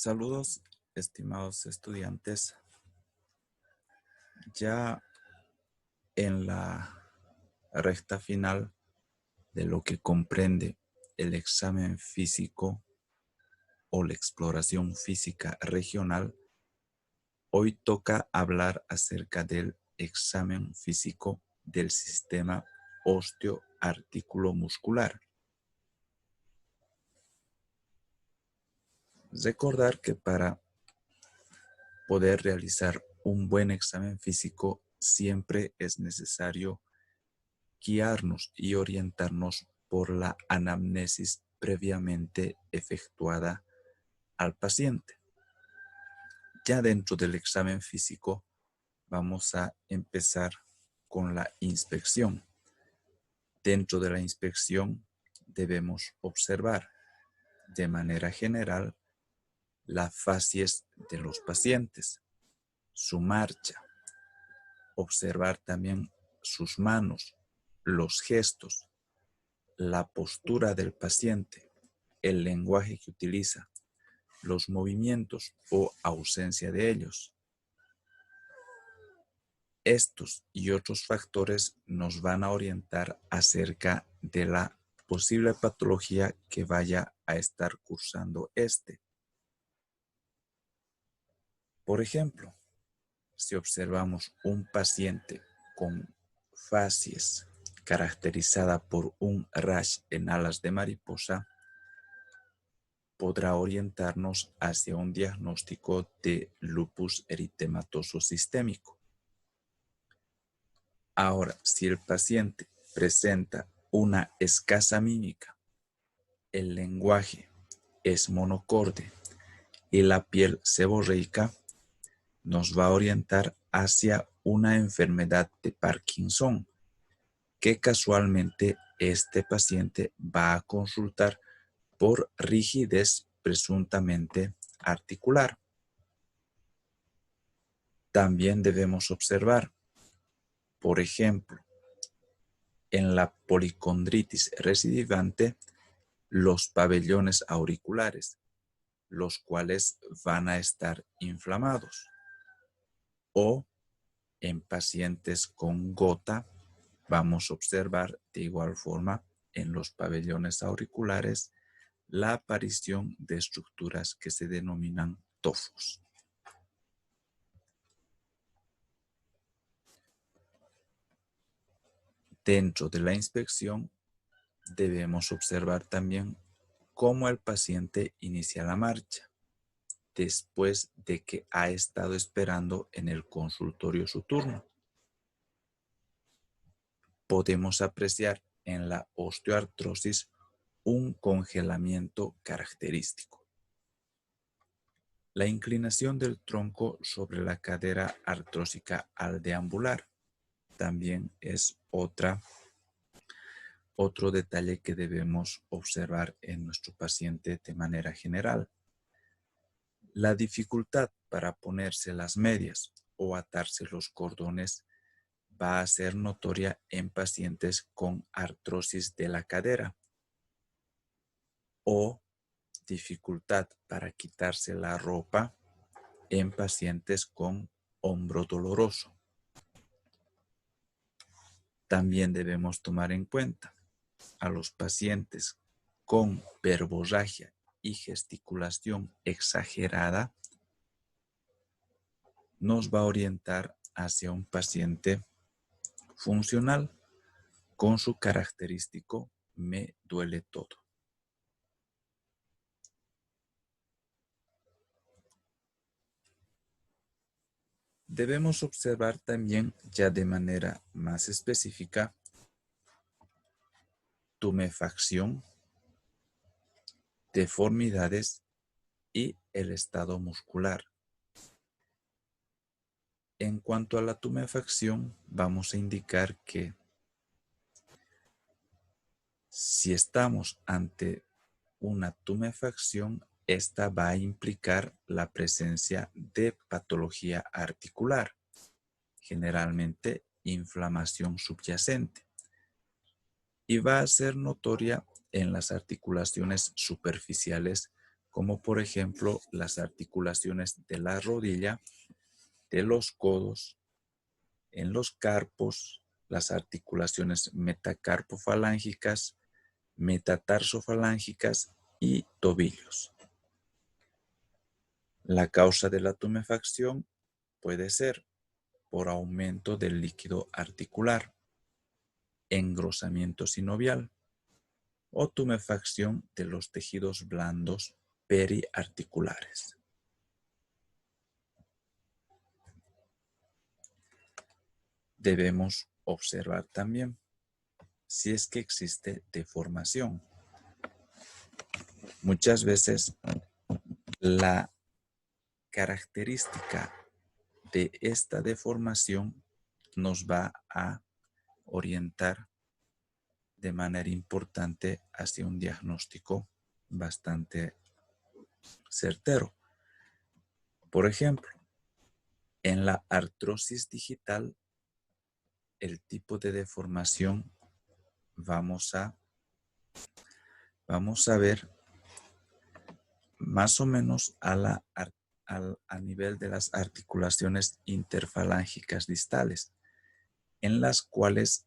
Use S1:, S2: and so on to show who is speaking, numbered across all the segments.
S1: Saludos, estimados estudiantes. Ya en la recta final de lo que comprende el examen físico o la exploración física regional, hoy toca hablar acerca del examen físico del sistema osteoarticulomuscular. Recordar que para poder realizar un buen examen físico siempre es necesario guiarnos y orientarnos por la anamnesis previamente efectuada al paciente. Ya dentro del examen físico vamos a empezar con la inspección. Dentro de la inspección debemos observar de manera general las facies de los pacientes, su marcha, observar también sus manos, los gestos, la postura del paciente, el lenguaje que utiliza, los movimientos o ausencia de ellos. Estos y otros factores nos van a orientar acerca de la posible patología que vaya a estar cursando este. Por ejemplo, si observamos un paciente con facies caracterizada por un rash en alas de mariposa, podrá orientarnos hacia un diagnóstico de lupus eritematoso sistémico. Ahora, si el paciente presenta una escasa mímica, el lenguaje es monocorde y la piel seborreica, nos va a orientar hacia una enfermedad de Parkinson, que casualmente este paciente va a consultar por rigidez presuntamente articular. También debemos observar, por ejemplo, en la policondritis recidivante, los pabellones auriculares, los cuales van a estar inflamados. O en pacientes con gota, vamos a observar de igual forma en los pabellones auriculares la aparición de estructuras que se denominan tofos. Dentro de la inspección debemos observar también cómo el paciente inicia la marcha después de que ha estado esperando en el consultorio su turno. Podemos apreciar en la osteoartrosis un congelamiento característico. La inclinación del tronco sobre la cadera artrósica al deambular también es otro detalle que debemos observar en nuestro paciente de manera general. La dificultad para ponerse las medias o atarse los cordones va a ser notoria en pacientes con artrosis de la cadera o dificultad para quitarse la ropa en pacientes con hombro doloroso. También debemos tomar en cuenta a los pacientes con verborragia y gesticulación exagerada. Nos va a orientar hacia un paciente funcional con su característico me duele todo. Debemos observar también ya de manera más específica tumefacción, deformidades y el estado muscular. En cuanto a la tumefacción, vamos a indicar que si estamos ante una tumefacción, esta va a implicar la presencia de patología articular, generalmente inflamación subyacente, y va a ser notoria en las articulaciones superficiales como por ejemplo las articulaciones de la rodilla, de los codos, en los carpos, las articulaciones metacarpofalángicas, metatarsofalángicas y tobillos. La causa de la tumefacción puede ser por aumento del líquido articular, engrosamiento sinovial o tumefacción de los tejidos blandos periarticulares. Debemos observar también si es que existe deformación. Muchas veces la característica de esta deformación nos va a orientar de manera importante hacia un diagnóstico bastante certero. Por ejemplo, en la artrosis digital, el tipo de deformación vamos a ver más o menos a nivel de las articulaciones interfalángicas distales, en las cuales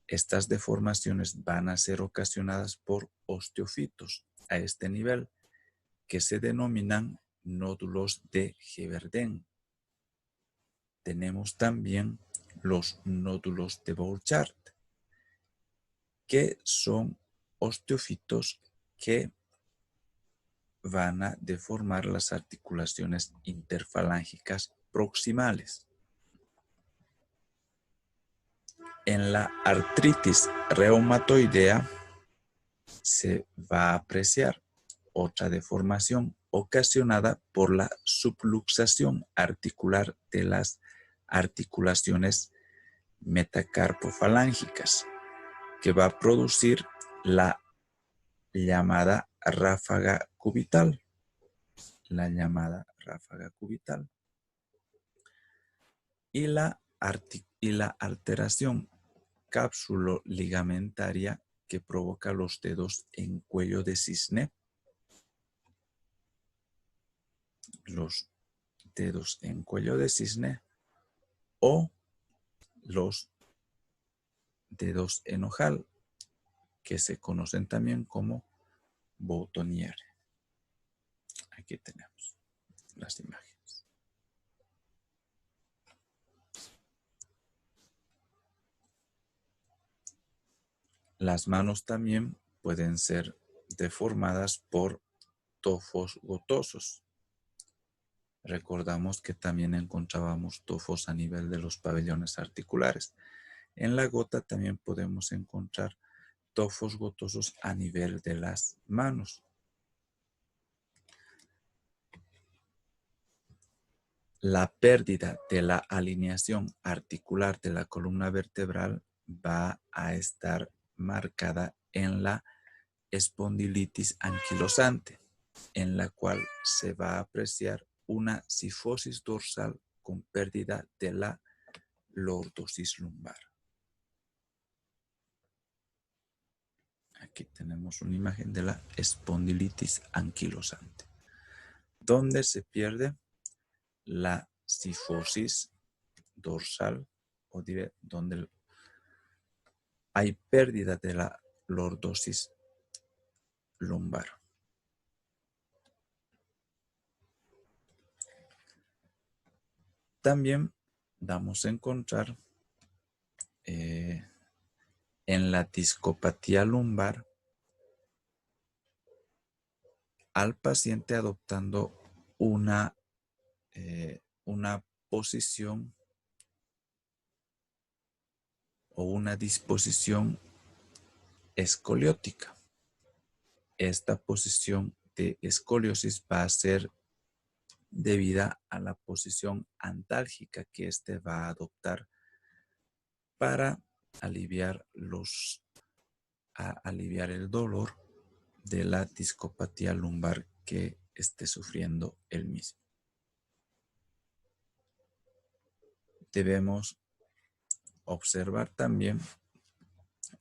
S1: estas deformaciones van a ser ocasionadas por osteofitos a este nivel, que se denominan nódulos de Geverdén. Tenemos también los nódulos de Bouchard, que son osteofitos que van a deformar las articulaciones interfalángicas proximales. En la artritis reumatoidea se va a apreciar otra deformación ocasionada por la subluxación articular de las articulaciones metacarpofalángicas, que va a producir la llamada ráfaga cubital. Y la alteración cápsulo-ligamentaria que provoca los dedos en cuello de cisne. Los dedos en cuello de cisne o los dedos en ojal, que se conocen también como boutonniere. Aquí tenemos las imágenes. Las manos también pueden ser deformadas por tofos gotosos. Recordamos que también encontrábamos tofos a nivel de los pabellones articulares. En la gota también podemos encontrar tofos gotosos a nivel de las manos. La pérdida de la alineación articular de la columna vertebral va a estar marcada en la espondilitis anquilosante, en la cual se va a apreciar una cifosis dorsal con pérdida de la lordosis lumbar. Aquí tenemos una imagen de la espondilitis anquilosante, donde se pierde la cifosis dorsal, o donde hay pérdida de la lordosis lumbar. También vamos a encontrar en la discopatía lumbar al paciente adoptando una posición o una disposición escoliótica. Esta posición de escoliosis va a ser debida a la posición antálgica que éste va a adoptar para aliviar el dolor de la discopatía lumbar que esté sufriendo el mismo. Debemos observar también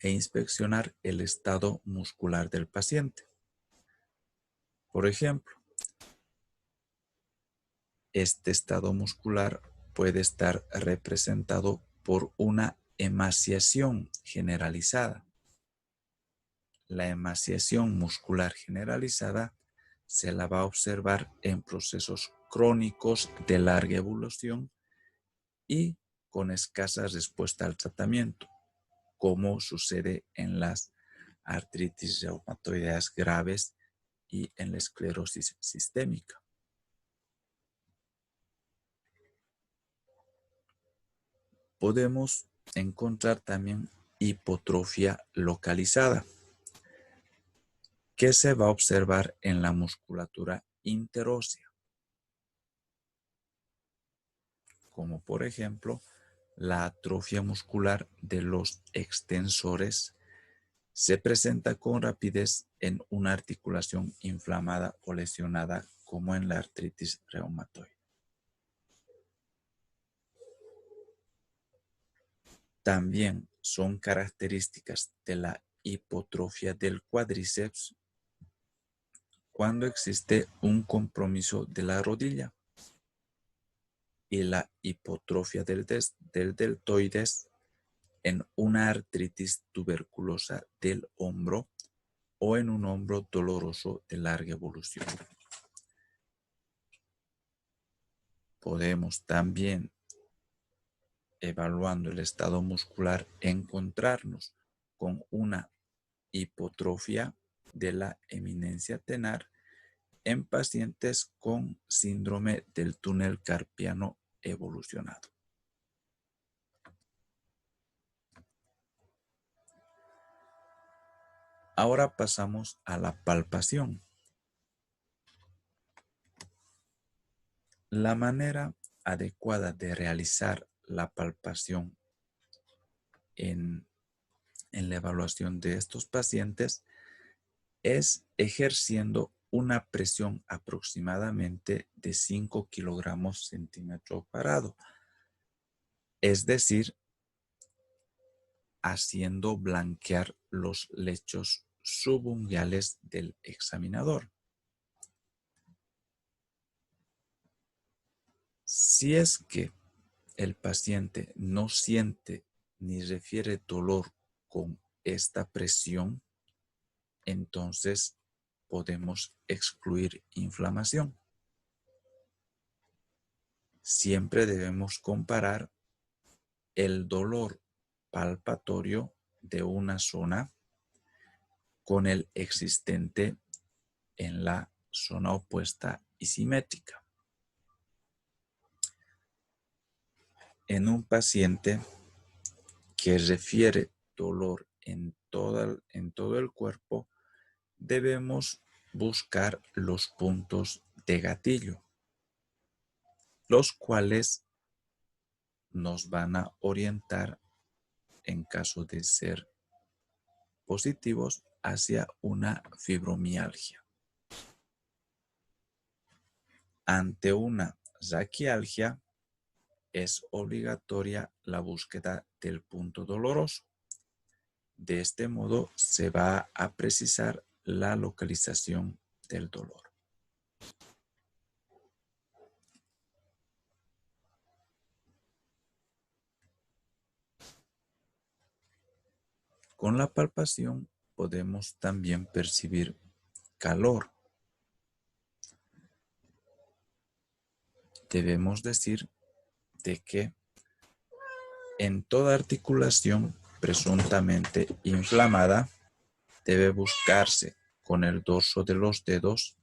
S1: e inspeccionar el estado muscular del paciente. Por ejemplo, Este estado muscular puede estar representado por una emaciación generalizada. La emaciación muscular generalizada se la va a observar en procesos crónicos de larga evolución y con escasa respuesta al tratamiento, como sucede en las artritis reumatoideas graves y en la esclerosis sistémica. Podemos encontrar también hipotrofia localizada, que se va a observar en la musculatura interósea, como por ejemplo la atrofia muscular de los extensores se presenta con rapidez en una articulación inflamada o lesionada como en la artritis reumatoide. También son características de la hipotrofia del cuádriceps cuando existe un compromiso de la rodilla y la hipotrofia del deltoides en una artritis tuberculosa del hombro o en un hombro doloroso de larga evolución. Podemos también, evaluando el estado muscular, encontrarnos con una hipotrofia de la eminencia tenar en pacientes con síndrome del túnel carpiano evolucionado. Ahora pasamos a la palpación. La manera adecuada de realizar la palpación en la evaluación de estos pacientes es ejerciendo una presión aproximadamente de 5 kilogramos centímetro cuadrado, es decir, haciendo blanquear los lechos subunguales del examinador. Si es que el paciente no siente ni refiere dolor con esta presión, entonces podemos excluir inflamación. Siempre debemos comparar el dolor palpatorio de una zona con el existente en la zona opuesta y simétrica. En un paciente que refiere dolor en todo el cuerpo, debemos buscar los puntos de gatillo, los cuales nos van a orientar, en caso de ser positivos, hacia una fibromialgia. Ante una raquialgia, es obligatoria la búsqueda del punto doloroso. De este modo se va a precisar la localización del dolor. Con la palpación podemos también percibir calor. Debemos decir de que en toda articulación presuntamente inflamada debe buscarse con el dorso de los dedos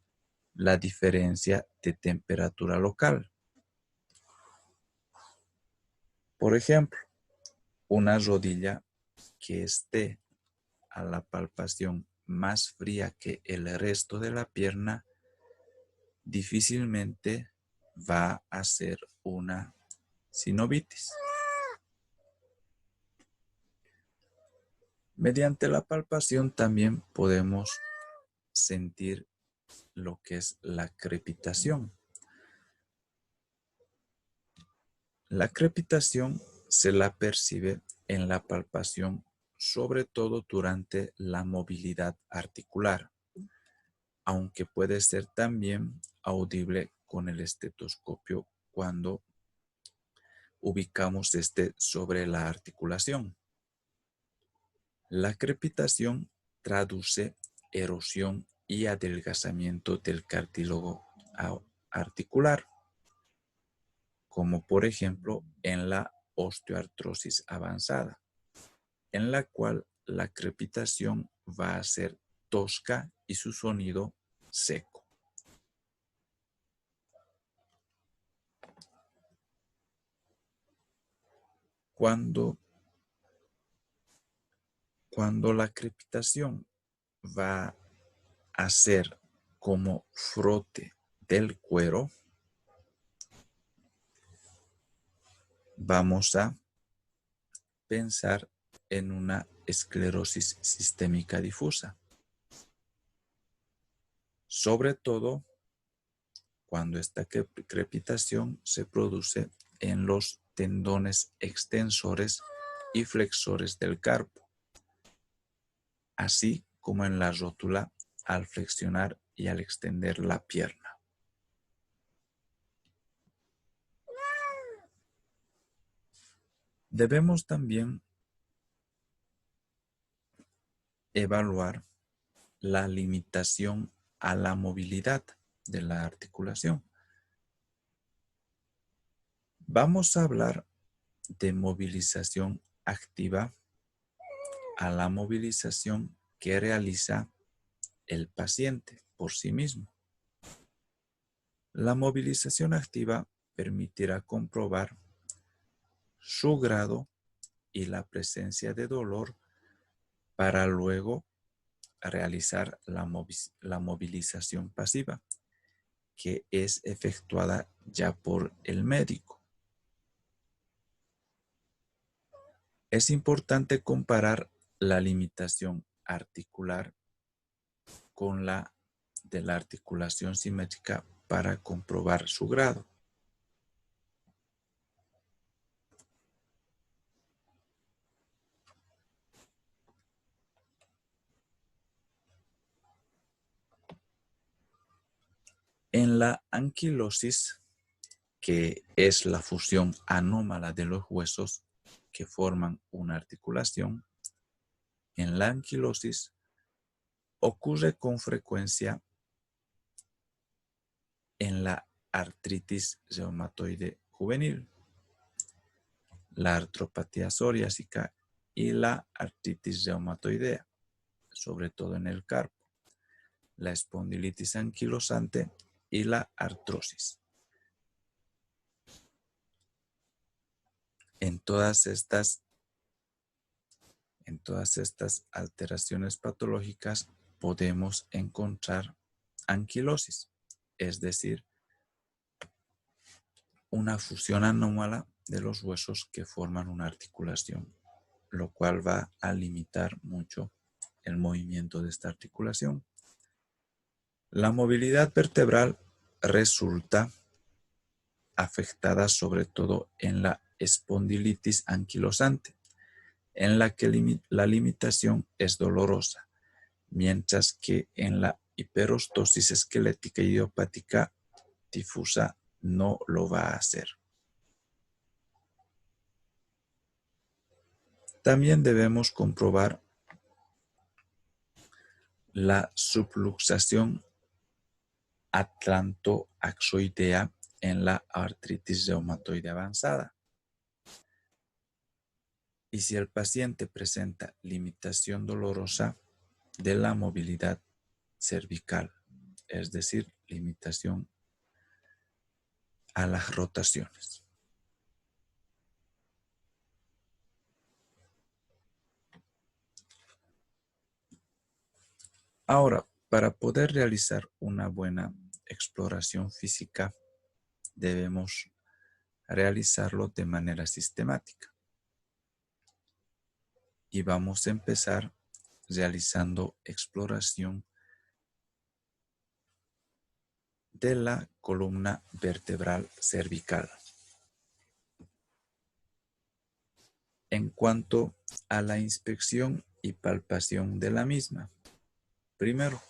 S1: la diferencia de temperatura local. Por ejemplo, una rodilla que esté a la palpación más fría que el resto de la pierna difícilmente va a ser una sinovitis. Mediante la palpación también podemos sentir lo que es la crepitación. La crepitación se la percibe en la palpación, sobre todo durante la movilidad articular, aunque puede ser también audible con el estetoscopio cuando ubicamos este sobre la articulación. La crepitación traduce erosión y adelgazamiento del cartílago articular, como por ejemplo en la osteoartrosis avanzada, en la cual la crepitación va a ser tosca y su sonido seco. Cuando la crepitación va a ser como frote del cuero, vamos a pensar en una esclerosis sistémica difusa, sobre todo cuando esta crepitación se produce en los tendones extensores y flexores del carpo, así como en la rótula al flexionar y al extender la pierna. Debemos también evaluar la limitación a la movilidad de la articulación. Vamos a hablar de movilización activa a la movilización que realiza el paciente por sí mismo. La movilización activa permitirá comprobar su grado y la presencia de dolor para luego realizar la movilización pasiva, que es efectuada ya por el médico. Es importante comparar la limitación articular con la de la articulación simétrica para comprobar su grado. En la anquilosis, que es la fusión anómala de los huesos que forman una articulación, en la anquilosis ocurre con frecuencia en la artritis reumatoide juvenil, la artropatía psoriásica y la artritis reumatoidea, sobre todo en el carpo, la espondilitis anquilosante y la artrosis. En todas estas alteraciones patológicas podemos encontrar anquilosis, es decir, una fusión anómala de los huesos que forman una articulación, lo cual va a limitar mucho el movimiento de esta articulación. La movilidad vertebral resulta afectada sobre todo en la espondilitis anquilosante, en la que la limitación es dolorosa, mientras que en la hiperostosis esquelética idiopática difusa no lo va a hacer. También debemos comprobar la subluxación atlantoaxoidea en la artritis reumatoide avanzada. Y si el paciente presenta limitación dolorosa de la movilidad cervical, es decir, limitación a las rotaciones. Ahora, para poder realizar una buena exploración física, debemos realizarlo de manera sistemática. Y vamos a empezar realizando exploración de la columna vertebral cervical. En cuanto a la inspección y palpación de la misma, primero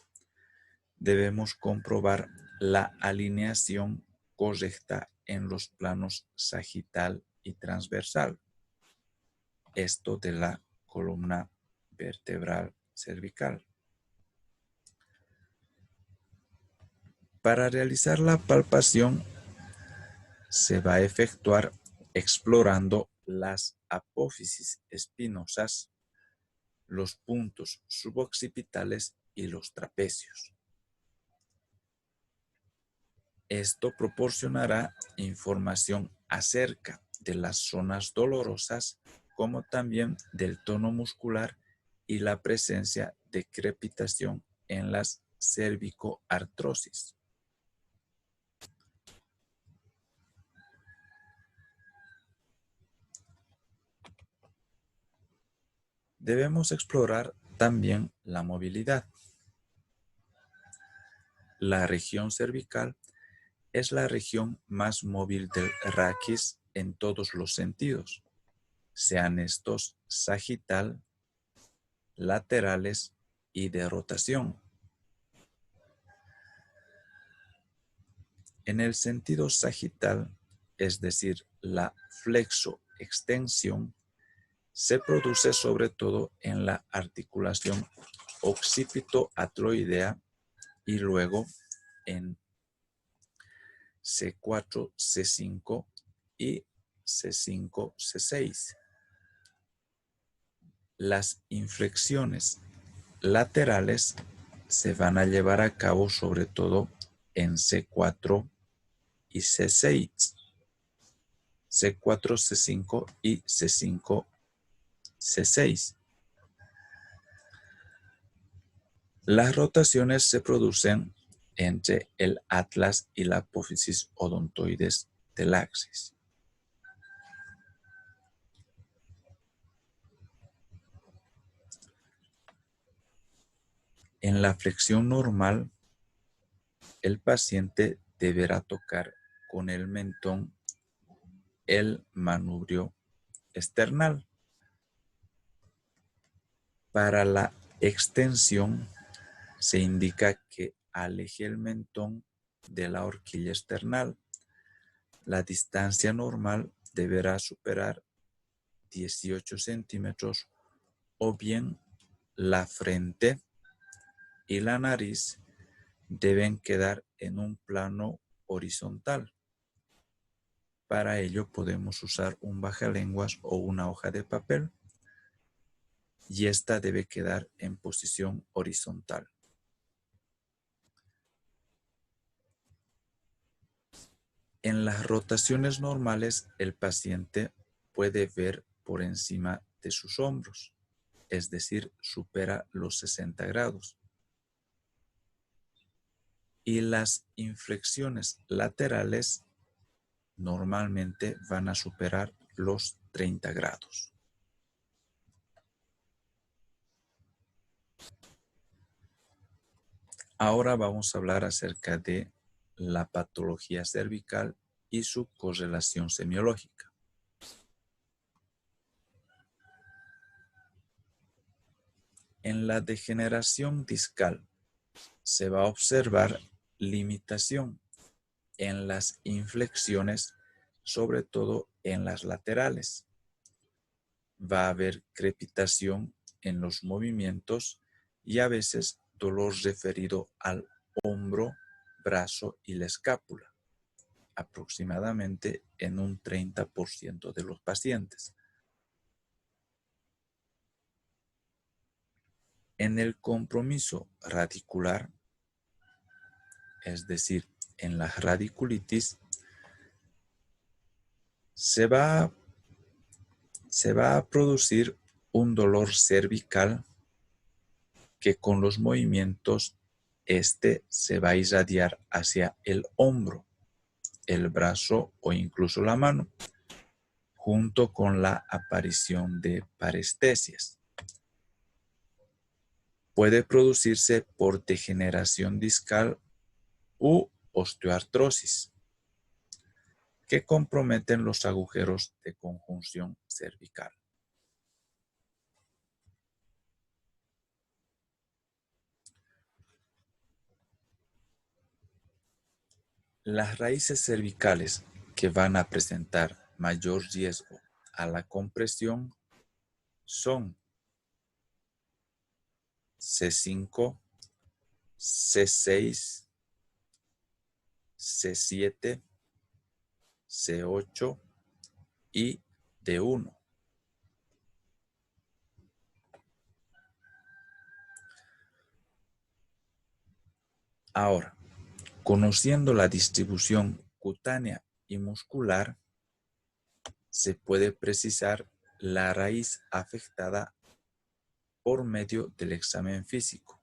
S1: debemos comprobar la alineación correcta en los planos sagital y transversal, esto de la columna vertebral cervical. Para realizar la palpación se va a efectuar explorando las apófisis espinosas, los puntos suboccipitales y los trapecios. Esto proporcionará información acerca de las zonas dolorosas, como también del tono muscular y la presencia de crepitación en las cervicoartrosis. Debemos explorar también la movilidad. La región cervical es la región más móvil del raquis en todos los sentidos, sean estos sagital, laterales y de rotación. En el sentido sagital, es decir, la flexoextensión, se produce sobre todo en la articulación occipito-atloidea y luego en C4, C5 y C5, C6. Las inflexiones laterales se van a llevar a cabo sobre todo en C4 y C6, C4, C5 y C5, C6. Las rotaciones se producen entre el atlas y la apófisis odontoides del axis. En la flexión normal, el paciente deberá tocar con el mentón el manubrio esternal. Para la extensión, se indica que aleje el mentón de la horquilla esternal. La distancia normal deberá superar 18 centímetros o bien la frente y la nariz deben quedar en un plano horizontal. Para ello podemos usar un bajalenguas o una hoja de papel y esta debe quedar en posición horizontal. En las rotaciones normales, el paciente puede ver por encima de sus hombros, es decir, supera los 60 grados. Y las inflexiones laterales normalmente van a superar los 30 grados. Ahora vamos a hablar acerca de la patología cervical y su correlación semiológica. En la degeneración discal se va a observar limitación en las inflexiones, sobre todo en las laterales. Va a haber crepitación en los movimientos y a veces dolor referido al hombro, brazo y la escápula, aproximadamente en un 30% de los pacientes. En el compromiso radicular, es decir, en la radiculitis, se va a producir un dolor cervical que con los movimientos se va a irradiar hacia el hombro, el brazo o incluso la mano, junto con la aparición de parestesias. Puede producirse por degeneración discal u osteoartrosis, que comprometen los agujeros de conjunción cervical. Las raíces cervicales que van a presentar mayor riesgo a la compresión son C5, C6, C7, C8 y D1. Ahora, conociendo la distribución cutánea y muscular, se puede precisar la raíz afectada por medio del examen físico.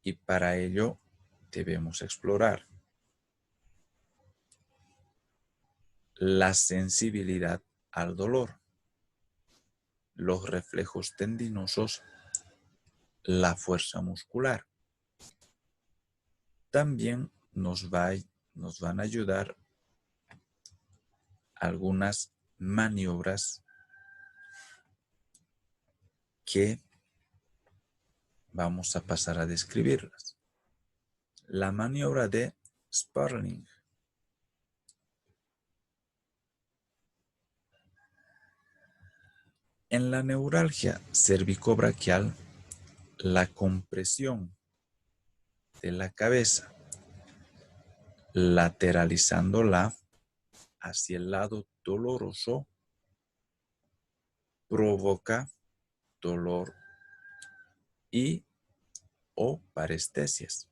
S1: Y para ello debemos explorar la sensibilidad al dolor, los reflejos tendinosos, la fuerza muscular. También nos van a ayudar algunas maniobras que vamos a pasar a describirlas. La maniobra de Sparling. En la neuralgia cervicobraquial, la compresión de la cabeza, lateralizándola hacia el lado doloroso, provoca dolor y o parestesias.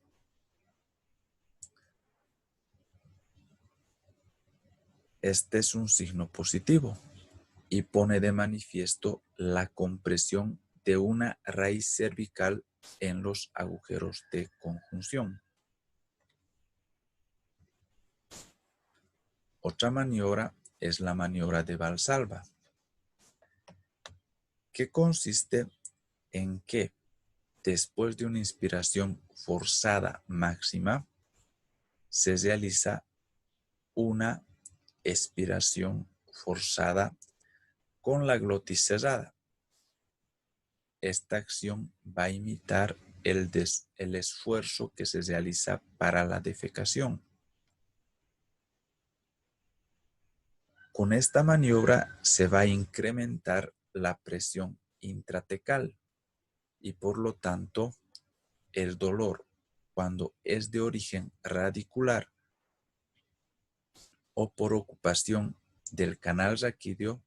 S1: Este es un signo positivo y pone de manifiesto la compresión de una raíz cervical en los agujeros de conjunción. Otra maniobra es la maniobra de Valsalva, que consiste en que después de una inspiración forzada máxima, se realiza una expiración forzada con la glotis cerrada. Esta acción va a imitar el esfuerzo que se realiza para la defecación. Con esta maniobra se va a incrementar la presión intratecal y por lo tanto el dolor, cuando es de origen radicular o por ocupación del canal raquídeo,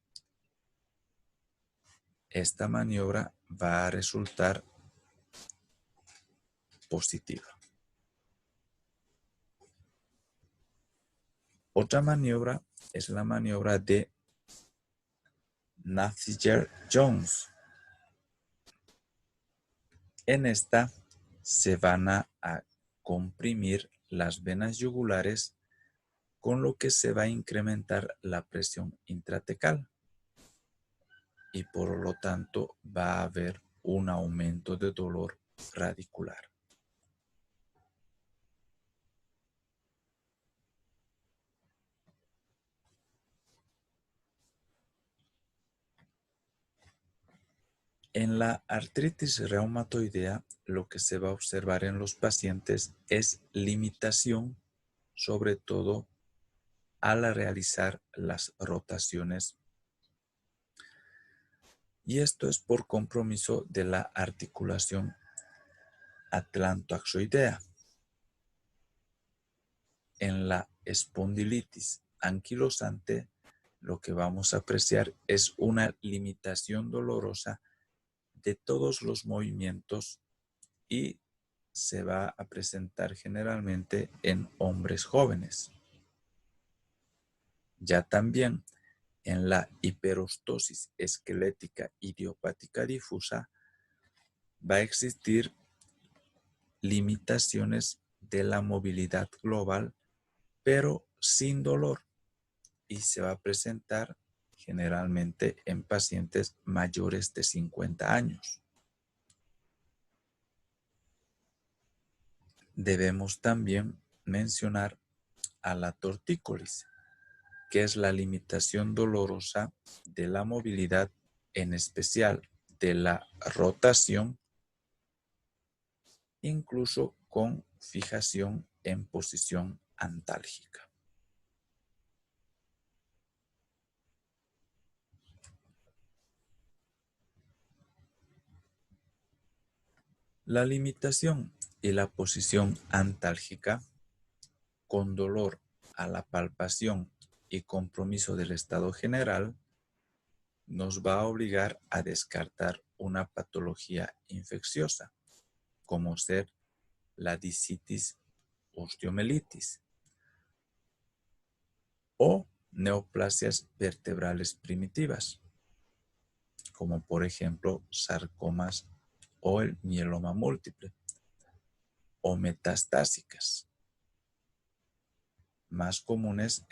S1: esta maniobra va a resultar positiva. Otra maniobra es la maniobra de Naviger-Jones. En esta se van a comprimir las venas yugulares, con lo que se va a incrementar la presión intratecal y por lo tanto va a haber un aumento de dolor radicular. En la artritis reumatoidea, lo que se va a observar en los pacientes es limitación, sobre todo al realizar las rotaciones. Y esto es por compromiso de la articulación atlantoaxoidea. En la espondilitis anquilosante, lo que vamos a apreciar es una limitación dolorosa de todos los movimientos y se va a presentar generalmente en hombres jóvenes. Ya también en la hiperostosis esquelética idiopática difusa va a existir limitaciones de la movilidad global, pero sin dolor, y se va a presentar generalmente en pacientes mayores de 50 años. Debemos también mencionar a la tortícolis, que es la limitación dolorosa de la movilidad, en especial de la rotación incluso con fijación en posición antálgica. La limitación y la posición antálgica con dolor a la palpación y compromiso del estado general nos va a obligar a descartar una patología infecciosa, como ser la discitis osteomelitis o neoplasias vertebrales primitivas, como por ejemplo sarcomas o el mieloma múltiple, o metastásicas, más comunes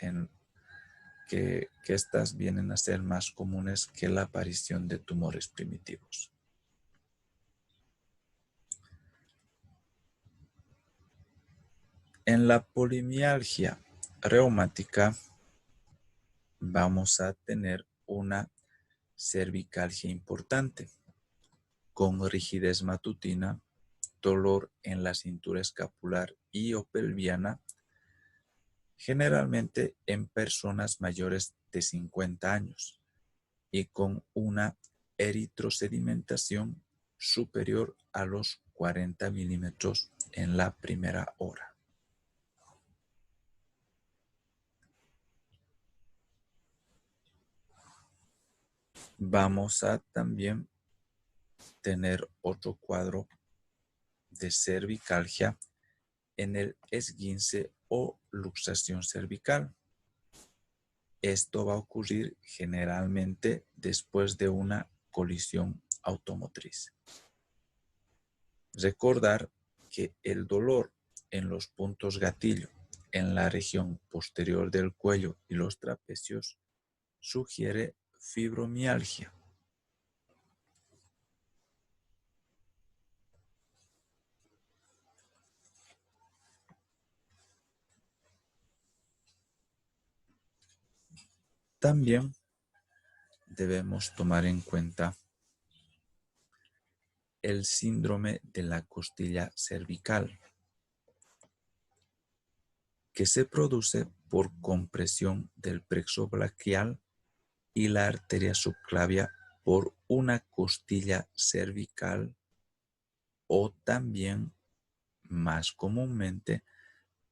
S1: que estas vienen a ser más comunes que la aparición de tumores primitivos. En la polimialgia reumática vamos a tener una cervicalgia importante, con rigidez matutina, dolor en la cintura escapular y o pelviana, generalmente en personas mayores de 50 años y con una eritrosedimentación superior a los 40 milímetros en la primera hora. Vamos a también tener otro cuadro de cervicalgia en el esguince o luxación cervical. Esto va a ocurrir generalmente después de una colisión automotriz. Recordar que el dolor en los puntos gatillo, en la región posterior del cuello y los trapecios, sugiere fibromialgia. También debemos tomar en cuenta el síndrome de la costilla cervical, que se produce por compresión del plexo braquial y la arteria subclavia por una costilla cervical, o también, más comúnmente,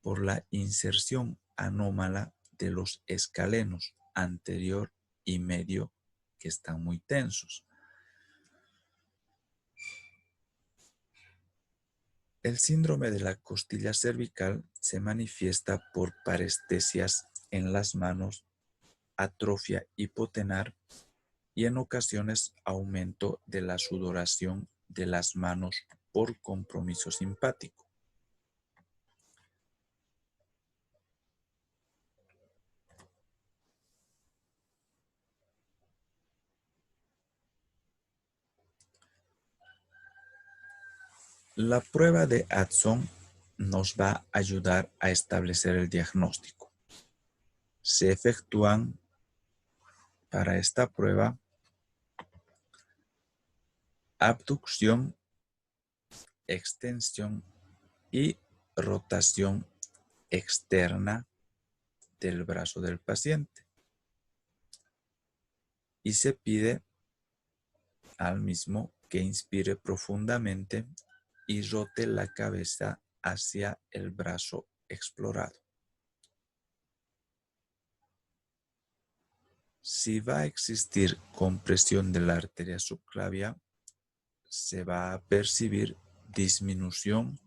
S1: por la inserción anómala de los escalenos anterior y medio, que están muy tensos. El síndrome de la costilla cervical se manifiesta por parestesias en las manos, atrofia hipotenar y en ocasiones aumento de la sudoración de las manos por compromiso simpático. La prueba de Addison nos va a ayudar a establecer el diagnóstico. Se efectúan para esta prueba abducción, extensión y rotación externa del brazo del paciente. Y se pide al mismo que inspire profundamente y rote la cabeza hacia el brazo explorado. Si va a existir compresión de la arteria subclavia, se va a percibir disminución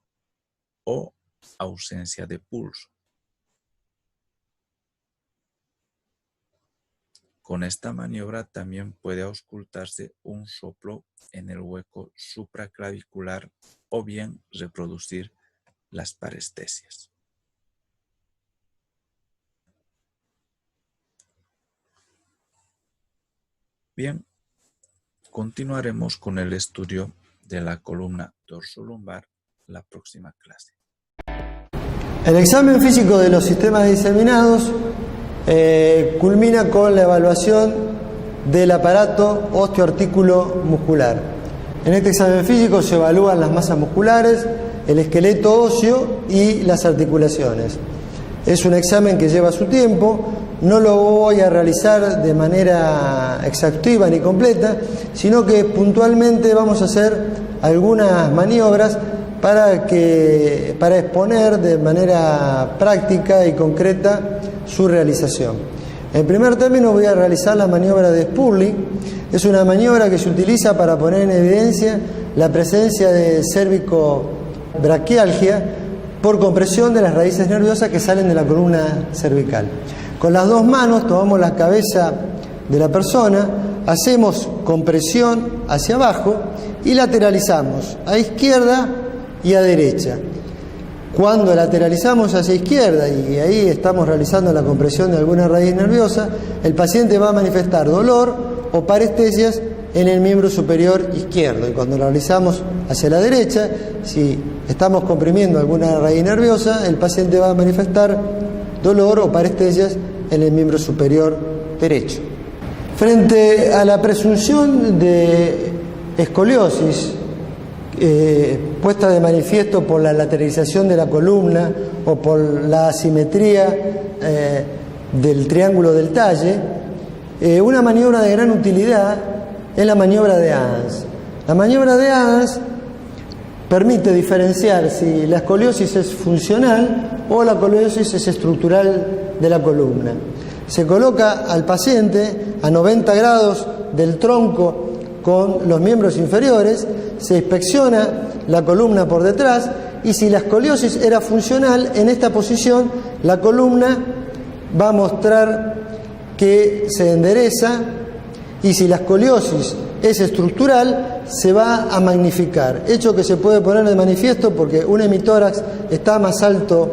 S1: o ausencia de pulso. Con esta maniobra también puede auscultarse un soplo en el hueco supraclavicular o bien reproducir las parestesias. Bien, continuaremos con el estudio de la columna dorsolumbar la próxima clase.
S2: El examen físico de los sistemas diseminados culmina con la evaluación del aparato osteoartículo muscular. En este examen físico se evalúan las masas musculares, el esqueleto óseo y las articulaciones. Es un examen que lleva su tiempo, no lo voy a realizar de manera exhaustiva ni completa, sino que puntualmente vamos a hacer algunas maniobras para exponer de manera práctica y concreta su realización. En primer término voy a realizar la maniobra de Spurling. Es una maniobra que se utiliza para poner en evidencia la presencia de cervicobraquialgia por compresión de las raíces nerviosas que salen de la columna cervical. Con las dos manos tomamos la cabeza de la persona, hacemos compresión hacia abajo y lateralizamos a izquierda y a derecha. Cuando lateralizamos hacia izquierda y ahí estamos realizando la compresión de alguna raíz nerviosa, el paciente va a manifestar dolor o parestesias en el miembro superior izquierdo. Y cuando lo realizamos hacia la derecha, si estamos comprimiendo alguna raíz nerviosa, el paciente va a manifestar dolor o parestesias en el miembro superior derecho. Frente a la presunción de escoliosis puesta de manifiesto por la lateralización de la columna o por la asimetría del triángulo del talle, una maniobra de gran utilidad es la maniobra de Adams. La maniobra de Adams permite diferenciar si la escoliosis es funcional o la escoliosis es estructural de la columna. Se coloca al paciente a 90 grados del tronco con los miembros inferiores, se inspecciona la columna por detrás y si la escoliosis era funcional, en esta posición la columna va a mostrar que se endereza y si la escoliosis es estructural, se va a magnificar, hecho que se puede poner de manifiesto porque un hemitórax está más alto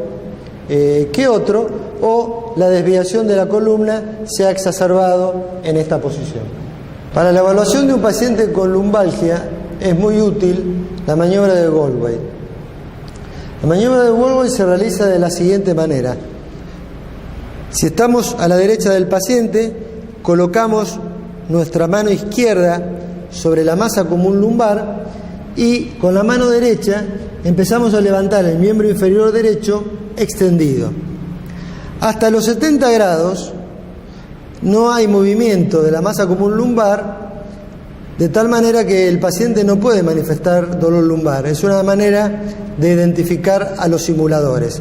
S2: que otro o la desviación de la columna se ha exacerbado en esta posición. Para la evaluación de un paciente con lumbalgia es muy útil la maniobra de Goldway. La maniobra de Goldway se realiza de la siguiente manera. Si estamos a la derecha del paciente, colocamos nuestra mano izquierda sobre la masa común lumbar y con la mano derecha empezamos a levantar el miembro inferior derecho extendido. Hasta los 70 grados no hay movimiento de la masa común lumbar, de tal manera que el paciente no puede manifestar dolor lumbar. Es una manera de identificar a los simuladores.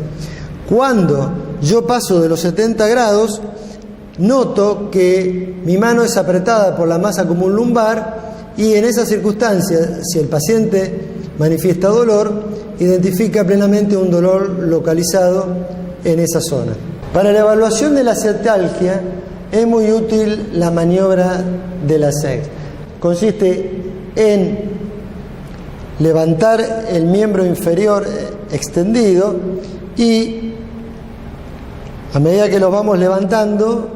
S2: Cuando yo paso de los 70 grados, noto que mi mano es apretada por la masa común lumbar y en esa circunstancia, si el paciente manifiesta dolor, identifica plenamente un dolor localizado en esa zona. Para la evaluación de la cetalgia es muy útil la maniobra de la SEX. Consiste en levantar el miembro inferior extendido y a medida que lo vamos levantando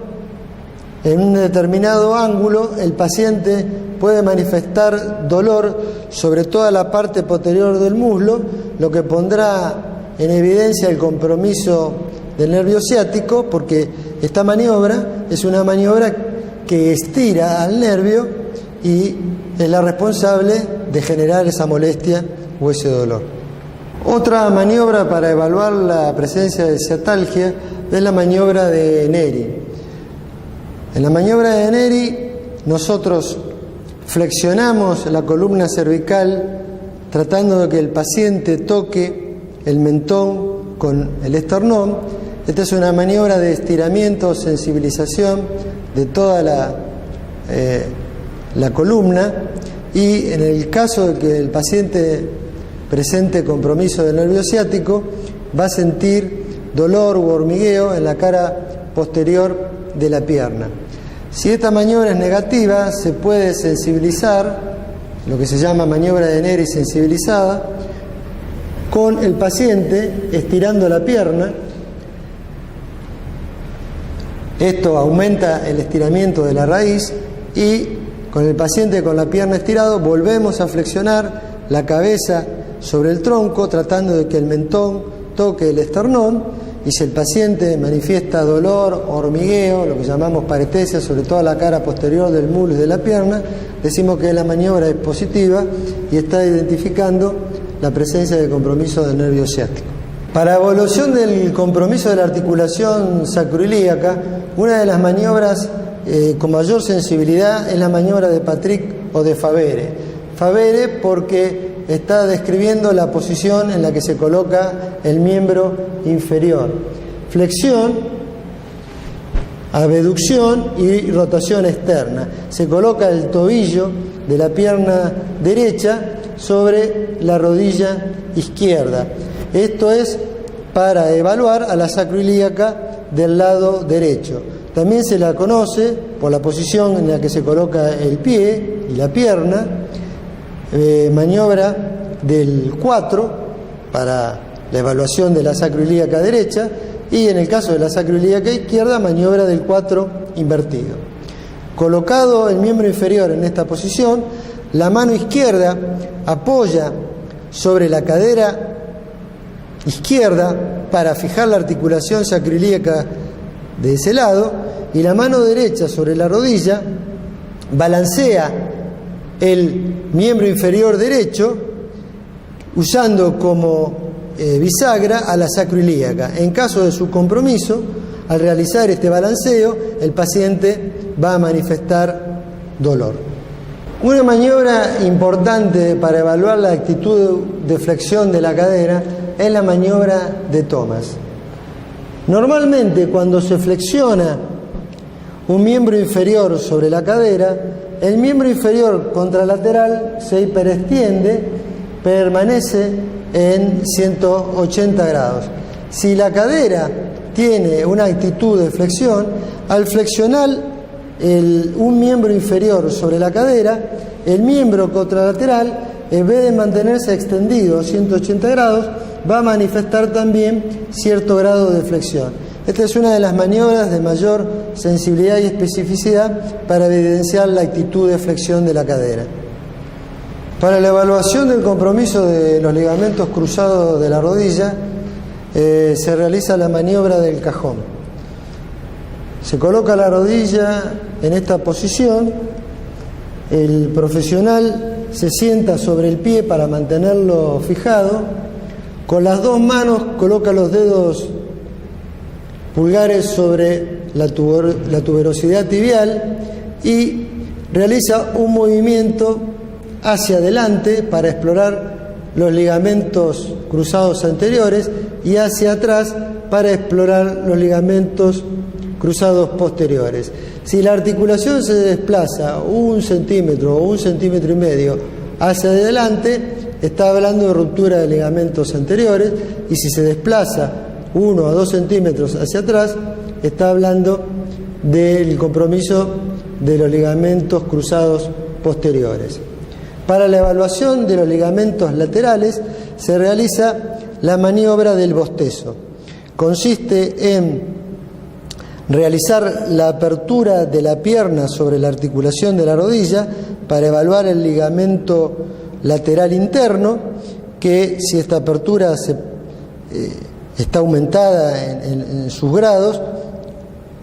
S2: en un determinado ángulo, el paciente puede manifestar dolor sobre toda la parte posterior del muslo, lo que pondrá en evidencia el compromiso del nervio ciático, porque esta maniobra es una maniobra que estira al nervio y es la responsable de generar esa molestia o ese dolor. Otra maniobra para evaluar la presencia de cetalgia es la maniobra de Neri. En la maniobra de Neri nosotros flexionamos la columna cervical tratando de que el paciente toque el mentón con el esternón. Esta es una maniobra de estiramiento, sensibilización de toda la columna y en el caso de que el paciente presente compromiso del nervio ciático va a sentir dolor u hormigueo en la cara posterior de la pierna. Si esta maniobra es negativa, se puede sensibilizar, lo que se llama maniobra de Neri sensibilizada, con el paciente estirando la pierna. Esto aumenta el estiramiento de la raíz y con el paciente con la pierna estirada volvemos a flexionar la cabeza sobre el tronco tratando de que el mentón toque el esternón y si el paciente manifiesta dolor, hormigueo, lo que llamamos parestesia sobre toda la cara posterior del muslo y de la pierna, decimos que la maniobra es positiva y está identificando la presencia de compromiso del nervio ciático. Para evaluación del compromiso de la articulación sacroilíaca, una de las maniobras con mayor sensibilidad es la maniobra de Patrick o de Favere. Favere porque está describiendo la posición en la que se coloca el miembro inferior. Flexión, abducción y rotación externa. Se coloca el tobillo de la pierna derecha sobre la rodilla izquierda. Esto es para evaluar a la sacroilíaca del lado derecho. También se la conoce por la posición en la que se coloca el pie y la pierna, maniobra del 4 para la evaluación de la sacroilíaca derecha, y en el caso de la sacroilíaca izquierda, maniobra del 4 invertido. Colocado el miembro inferior en esta posición, la mano izquierda apoya sobre la cadera izquierda para fijar la articulación sacroilíaca de ese lado, y la mano derecha sobre la rodilla balancea el miembro inferior derecho usando como bisagra a la sacroilíaca. En caso de su compromiso, al realizar este balanceo, el paciente va a manifestar dolor. Una maniobra importante para evaluar la actitud de flexión de la cadera es la maniobra de Thomas. Normalmente, cuando se flexiona un miembro inferior sobre la cadera, el miembro inferior contralateral se hiperextiende, permanece en 180 grados. Si la cadera tiene una actitud de flexión, al flexionar un miembro inferior sobre la cadera, el miembro contralateral, en vez de mantenerse extendido 180 grados, va a manifestar también cierto grado de flexión. Esta es una de las maniobras de mayor sensibilidad y especificidad para evidenciar la actitud de flexión de la cadera. Para la evaluación del compromiso de los ligamentos cruzados de la rodilla, se realiza la maniobra del cajón. Se coloca la rodilla en esta posición, el profesional se sienta sobre el pie para mantenerlo fijado, con las dos manos coloca los dedos pulgares sobre la tuberosidad tibial y realiza un movimiento hacia adelante para explorar los ligamentos cruzados anteriores y hacia atrás para explorar los ligamentos cruzados posteriores. Si la articulación se desplaza 1 centímetro o 1,5 centímetros hacia adelante, está hablando de ruptura de ligamentos anteriores, y si se desplaza 1 a 2 centímetros hacia atrás, está hablando del compromiso de los ligamentos cruzados posteriores. Para la evaluación de los ligamentos laterales se realiza la maniobra del bostezo. Consiste en realizar la apertura de la pierna sobre la articulación de la rodilla para evaluar el ligamento lateral interno, que si esta apertura está aumentada en sus grados,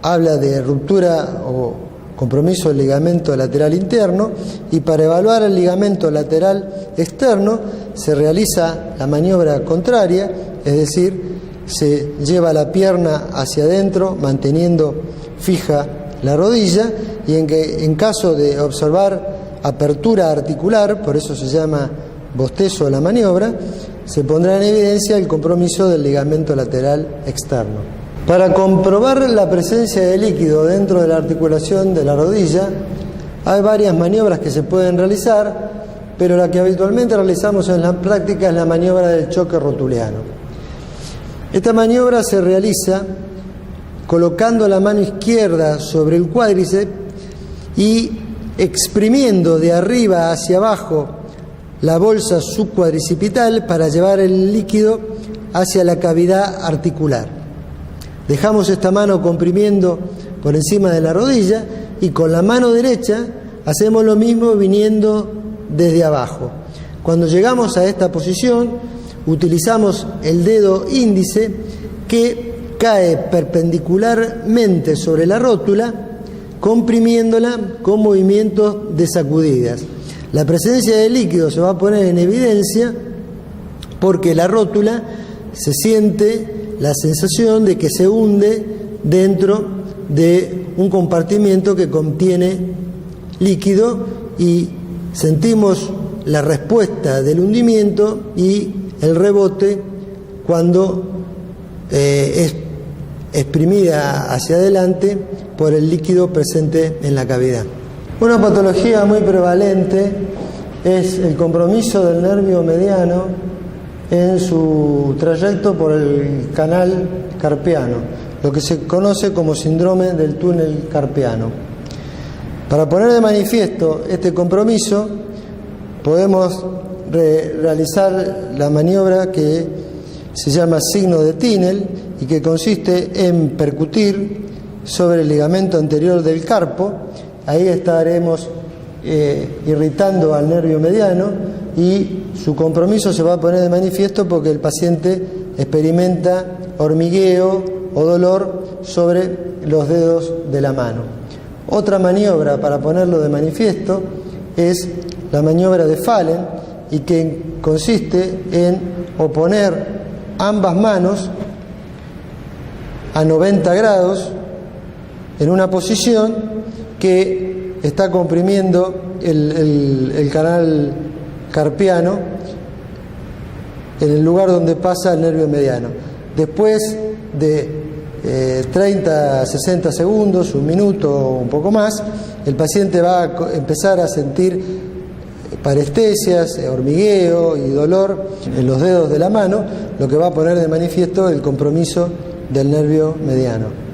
S2: habla de ruptura o compromiso del ligamento lateral interno, y para evaluar el ligamento lateral externo se realiza la maniobra contraria, es decir, se lleva la pierna hacia adentro manteniendo fija la rodilla, y en caso de observar apertura articular, por eso se llama bostezo de la maniobra, se pondrá en evidencia el compromiso del ligamento lateral externo. Para comprobar la presencia de líquido dentro de la articulación de la rodilla, hay varias maniobras que se pueden realizar, pero la que habitualmente realizamos en la práctica es la maniobra del choque rotuliano. Esta maniobra se realiza colocando la mano izquierda sobre el cuádriceps y exprimiendo de arriba hacia abajo la bolsa subcuadricipital para llevar el líquido hacia la cavidad articular. Dejamos esta mano comprimiendo por encima de la rodilla, y con la mano derecha hacemos lo mismo viniendo desde abajo. Cuando llegamos a esta posición, utilizamos el dedo índice, que cae perpendicularmente sobre la rótula, comprimiéndola con movimientos de sacudidas. La presencia de líquido se va a poner en evidencia porque la rótula se siente la sensación de que se hunde dentro de un compartimiento que contiene líquido y sentimos la respuesta del hundimiento y el rebote cuando es exprimida hacia adelante por el líquido presente en la cavidad. Una patología muy prevalente es el compromiso del nervio mediano en su trayecto por el canal carpiano, lo que se conoce como síndrome del túnel carpiano. Para poner de manifiesto este compromiso, podemos realizar la maniobra que se llama signo de Tinel y que consiste en percutir sobre el ligamento anterior del carpo. Ahí estaremos irritando al nervio mediano y su compromiso se va a poner de manifiesto porque el paciente experimenta hormigueo o dolor sobre los dedos de la mano. Otra maniobra para ponerlo de manifiesto es la maniobra de Fallen y que consiste en oponer ambas manos a 90 grados en una posición que está comprimiendo el canal carpiano en el lugar donde pasa el nervio mediano. Después de 30 a 60 segundos, un minuto o un poco más, el paciente va a empezar a sentir parestesias, hormigueo y dolor en los dedos de la mano, lo que va a poner de manifiesto el compromiso del nervio mediano.